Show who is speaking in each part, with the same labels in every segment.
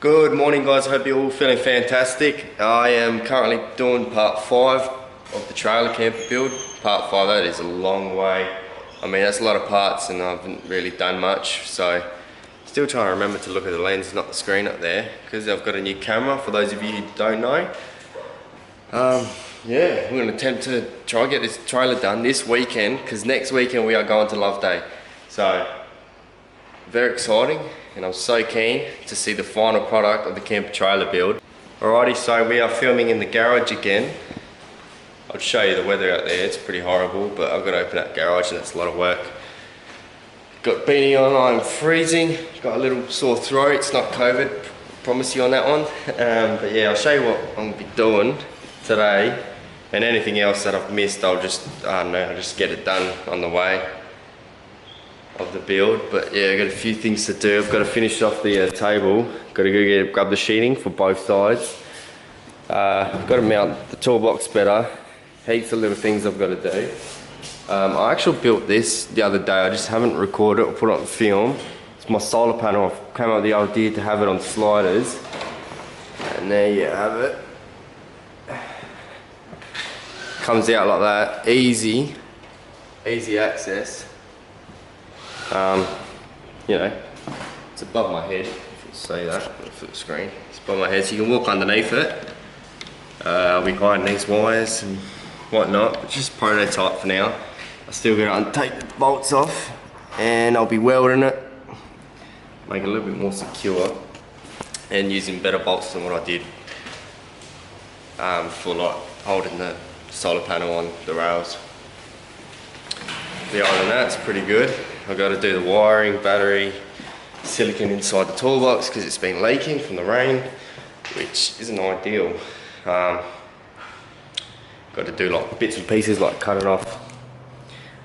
Speaker 1: Good morning guys, hope you're all feeling fantastic. I am currently doing part 5 of the trailer camper build. Part 5, that is a long way. I mean, that's a lot of parts and I haven't really done much, so still trying to remember to look at the lens, not the screen up there, because I've got a new camera, for those of you who don't know. Yeah, we're going to attempt to try and get this trailer done this weekend, because next weekend we are going to Love Day. So, very exciting, and I'm so keen to see the final product of the camper trailer build. Alrighty, so we are filming in the garage again. I'll show you the weather out there, it's pretty horrible, but I've got to open that garage and it's a lot of work. Got beanie on, I'm freezing, got a little sore throat, it's not COVID, promise you on that one. But yeah, I'll show you what I'm going to be doing today, and anything else that I've missed, I'll just get it done on the way of the build. But yeah, I've got a few things to do. I've got to finish off the table, got to go grab the sheeting for both sides. I've got to mount the toolbox better, heaps of little things I've got to do. I actually built this the other day, I just haven't recorded it or put it on film. It's my solar panel. I came up with the idea to have it on sliders, and there you have it. Comes out like that, easy access. You know, it's above my head, if you see that, for the screen. It's above my head, so you can walk underneath it. I'll be hiding these wires and whatnot, it's just prototype for now. I still gotta untake the bolts off, and I'll be welding it, make it a little bit more secure, and using better bolts than what I did for like holding the solar panel on the rails. The other than that, it's pretty good. I've got to do the wiring, battery, silicone inside the toolbox because it's been leaking from the rain, which isn't ideal. Got to do like bits and pieces, like cutting off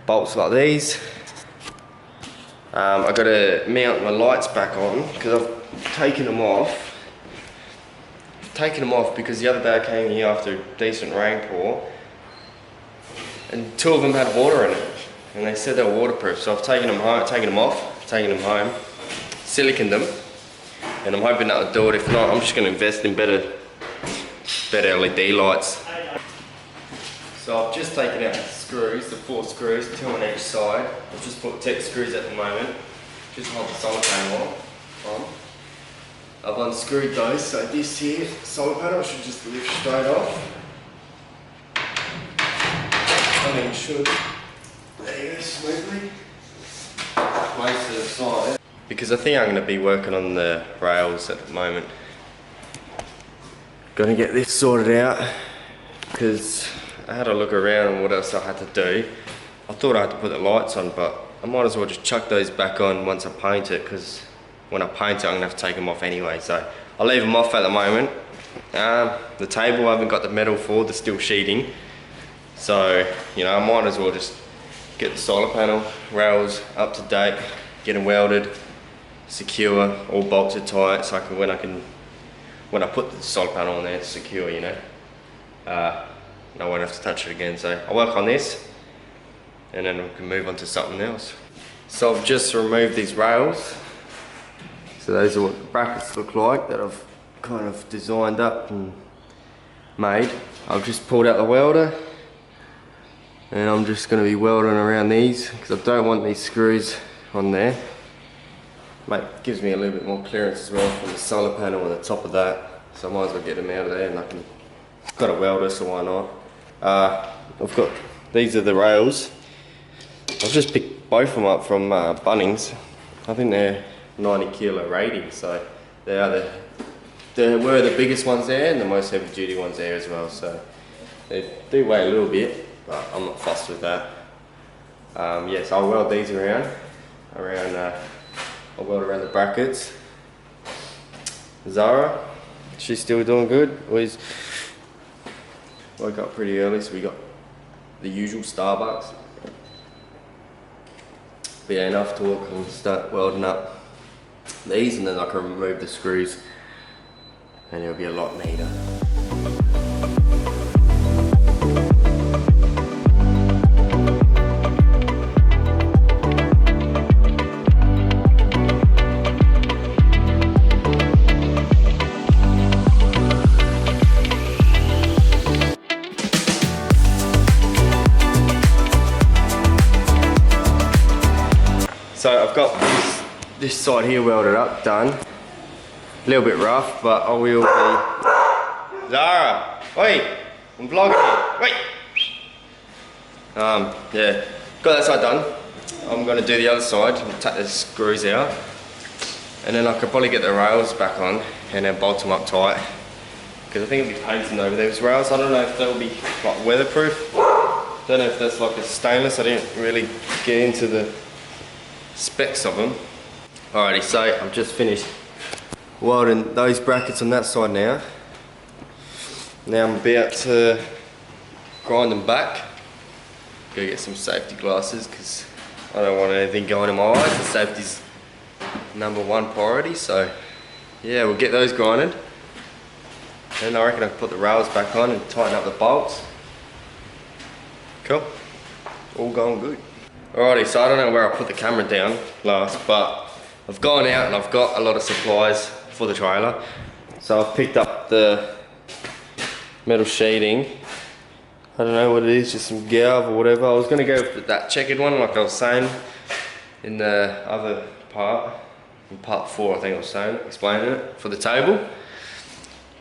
Speaker 1: bolts like these. I've got to mount my lights back on because I've taken them off. Because the other day I came here after a decent rainpour, and 2 of them had water in it, and they said they were waterproof. So I've taken them off, taken them home, siliconed them, and I'm hoping that'll do it. If not, I'm just going to invest in better LED lights. So I've just taken out the screws, the 4 screws, 2 on each side. I've just put tech screws at the moment, just hold the solar panel on. I've unscrewed those, so this here solar panel should just lift straight off. I mean, should. There you go, smoothly. Place to the side. Because I think I'm going to be working on the rails at the moment. Gonna get this sorted out, because I had a look around and what else I had to do. I thought I had to put the lights on, but I might as well just chuck those back on once I paint it, because when I paint it I'm going to have to take them off anyway. So I'll leave them off at the moment. The table I haven't got the metal for, the steel sheeting. So, you know, I might as well just get the solar panel rails up to date, get them welded, secure, all bolted tight, so when I put the solar panel on there, it's secure, you know. I won't have to touch it again. So I'll work on this, and then we can move on to something else. So I've just removed these rails. So those are what the brackets look like that I've kind of designed up and made. I've just pulled out the welder, and I'm just going to be welding around these because I don't want these screws on there. Gives me a little bit more clearance as well from the solar panel on the top of that, so I might as well get them out of there, and I've got a welder, so why not. These are the rails. I've just picked both of them up from Bunnings. I think they're 90 kilo rating, so they were the biggest ones there and the most heavy duty ones there as well, so they do weigh a little bit, but I'm not fussed with that. Yes, I'll weld these around. I'll weld around the brackets. Zara, she's still doing good. Always woke up pretty early, so we got the usual Starbucks. But yeah, enough talk, and start welding up these, and then I can remove the screws, and it'll be a lot neater. this side here welded up, done. A little bit rough, but I will be... Zara! Wait! I'm vlogging here! Wait! Yeah, got that side done. I'm going to do the other side and take the screws out. And then I could probably get the rails back on and then bolt them up tight. Because I think it'll be painting over those rails. I don't know if they'll be like weatherproof. Don't know if that's like a stainless. I didn't really get into the specs of them. Alrighty, so I've just finished welding those brackets on that side now. Now I'm about to grind them back. Go get some safety glasses because I don't want anything going in my eyes. The safety's #1 priority, so yeah, we'll get those grinded. And I reckon I can put the rails back on and tighten up the bolts. Cool. All going good. Alrighty, so I don't know where I put the camera down last, but I've gone out and I've got a lot of supplies for the trailer. So I've picked up the metal sheeting. I don't know what it is, just some galv or whatever. I was going to go with that checkered one like I was saying in the other part. In part 4 I think I was saying, explaining it for the table.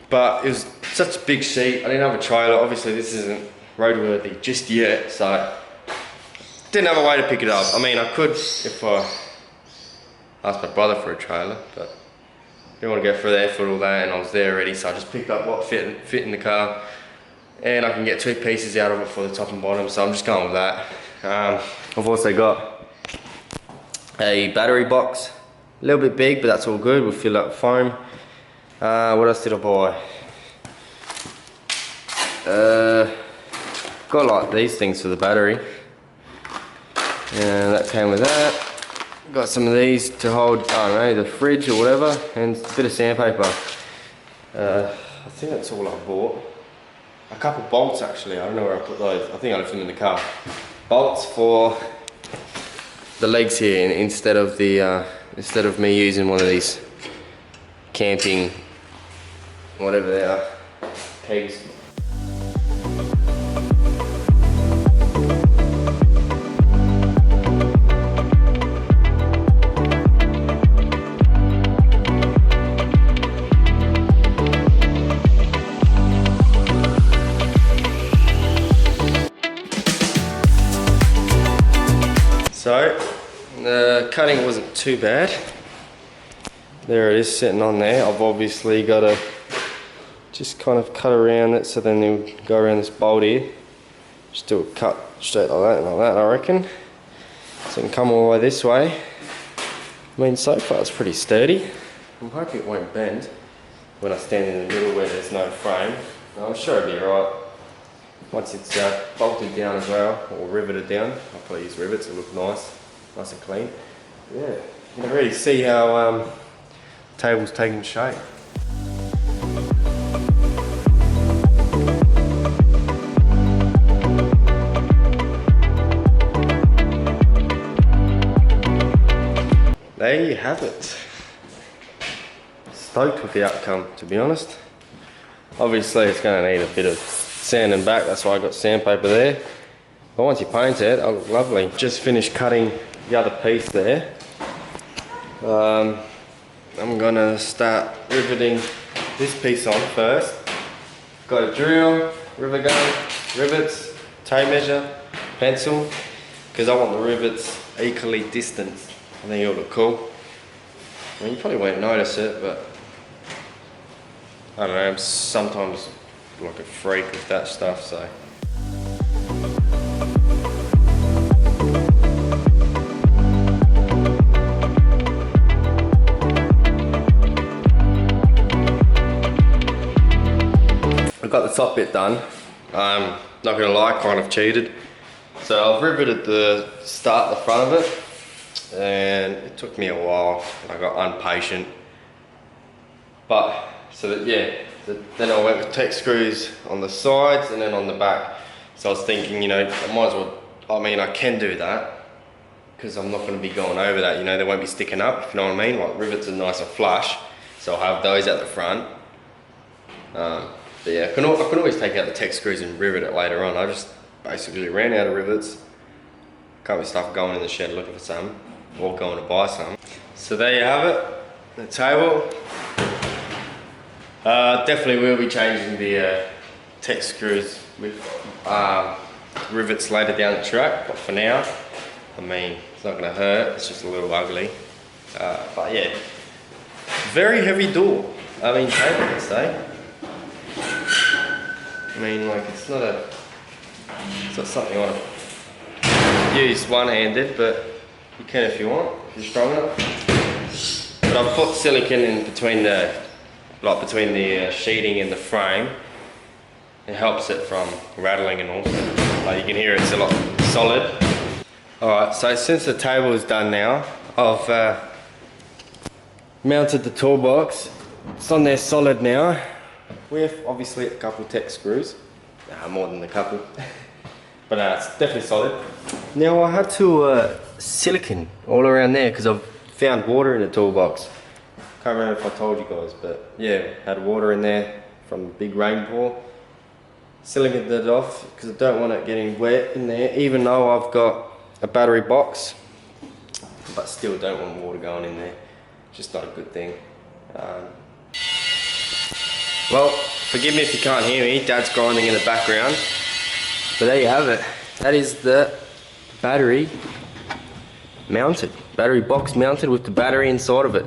Speaker 1: But it was such a big sheet, I didn't have a trailer. Obviously this isn't roadworthy just yet, so didn't have a way to pick it up. I mean I could if I asked my brother for a trailer, but didn't want to go through the effort all that, and I was there already, so I just picked up what fit in the car. And I can get 2 pieces out of it for the top and bottom, so I'm just going with that. I've also got a battery box, a little bit big, but that's all good. We'll fill up foam. What else did I buy? Got like these things for the battery, and that came with that. Got some of these to hold, I don't know, the fridge or whatever, and a bit of sandpaper. I think that's all I bought. A couple bolts actually, I don't know where I put those. I think I left them in the car. Bolts for the legs here instead of me using one of these camping, whatever they are, pegs. So, the cutting wasn't too bad. There it is sitting on there. I've obviously got to just kind of cut around it so then it'll go around this bolt here. Just do a cut straight like that, I reckon. So it can come all the way this way. I mean, so far it's pretty sturdy. I'm hoping it won't bend when I stand in the middle where there's no frame. I'm sure it'll be alright. Once it's bolted down as well, or riveted down, I'll probably use rivets, it'll look nice and clean. Yeah, you can already see how the table's taking shape. There you have it. Stoked with the outcome, to be honest. Obviously it's going to need a bit of sanding back, that's why I got sandpaper there. But once you paint it, it'll look lovely. Just finished cutting the other piece there. I'm gonna start riveting this piece on first. Got a drill, rivet gun, rivets, tape measure, pencil, because I want the rivets equally distanced. I think it'll look cool. I mean, you probably won't notice it, but I don't know, I'm sometimes like a freak with that stuff, so. I've got the top bit done. Not gonna lie, kind of cheated. So I've riveted the front of it, and it took me a while. I got impatient. But, so that, yeah, then I went with Tech screws on the sides and then on the back. So I was thinking, you know, I might as well, I mean, I can do that because I'm not going to be going over that, you know, they won't be sticking up, if you know what I mean. Like, rivets are nice and flush, so I'll have those at the front. But yeah, I can always take out the Tech screws and rivet it later on. I just basically ran out of rivets. Can't be stuff going in the shed looking for some or going to buy some. So there you have it, the table. Definitely will be changing the tech screws with rivets later down the track, but for now, I mean, it's not gonna hurt, it's just a little ugly. But yeah, very heavy door. I mean, table, I'd say. I mean, like, it's not something you want to use one-handed, but you can if you want, if you're strong enough. But I've put silicone in between the, sheeting and the frame. It helps it from rattling and all. Like you can hear it's a lot solid. Alright, so since the table is done now, I've mounted the toolbox. It's on there solid now. With obviously a couple tech screws. More than a couple. But it's definitely solid. Now I had to silicone all around there because I've found water in the toolbox. Can't remember if I told you guys, but yeah, had water in there from a big rainfall. Siliconed it off because I don't want it getting wet in there, even though I've got a battery box. But still don't want water going in there. Just not a good thing. Well, forgive me if you can't hear me, Dad's grinding in the background. But there you have it. That is the battery mounted. Battery box mounted with the battery inside of it.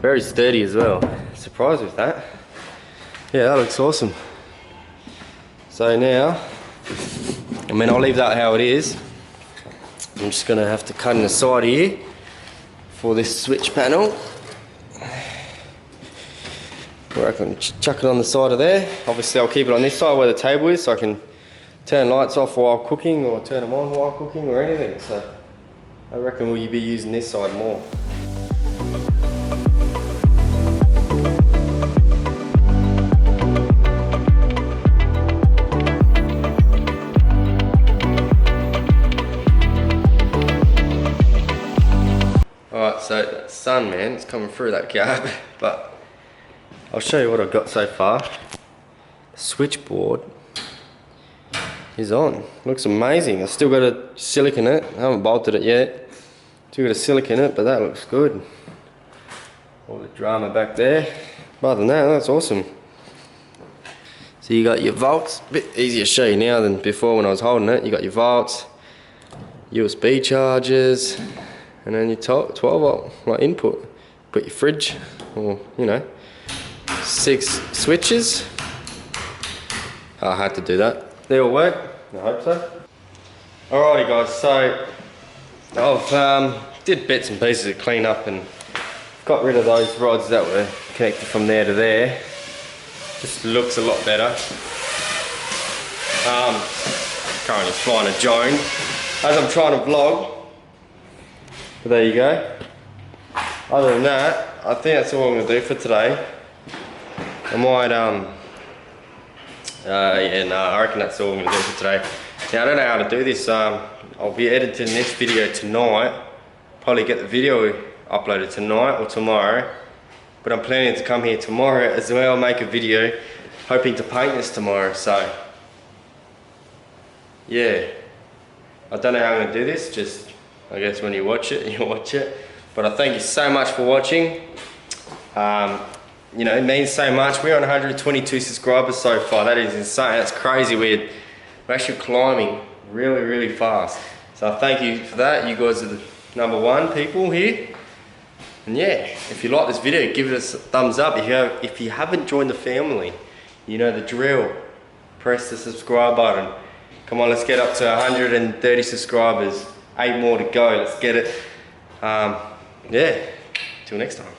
Speaker 1: Very sturdy as well. Surprised with that. Yeah, that looks awesome. So now, I mean, I'll leave that how it is. I'm just gonna have to cut in the side here for this switch panel. Or I can chuck it on the side of there. Obviously I'll keep it on this side where the table is so I can turn lights off while cooking or turn them on while cooking or anything. So I reckon we'll be using this side more. Alright, so that sun, man, it's coming through that gap, but I'll show you what I've got so far. The switchboard is on. Looks amazing. I still got to silicone it. I haven't bolted it yet. Still got to silicone it, but that looks good. All the drama back there. But other than that, that's awesome. So you got your volts. A bit easier to show you now than before when I was holding it. You got your volts, USB chargers, and then your 12 volt like input. Got your fridge, or you know. 6 switches. I had to do that. They all work. I hope so. Alrighty guys, so I've did bits and pieces of clean up and got rid of those rods that were connected from there to there. Just looks a lot better. Currently flying a drone as I'm trying to vlog. But there you go. Other than that, I think that's all I'm gonna do for today. I might, I reckon that's all I'm going to do for today. Now, I don't know how to do this. I'll be editing this video tonight. Probably get the video uploaded tonight or tomorrow. But I'm planning to come here tomorrow as well, make a video, hoping to paint this tomorrow. So, yeah. I don't know how I'm going to do this. Just, I guess when you watch it, you watch it. But I thank you so much for watching. You know, it means so much. We're on 122 subscribers so far. That is insane. That's crazy. We're actually climbing really, really fast. So I thank you for that. You guys are the #1 people here. And yeah, if you like this video, give it a thumbs up. If you haven't joined the family, you know the drill. Press the subscribe button. Come on, let's get up to 130 subscribers. 8 more to go. Let's get it. Yeah, till next time.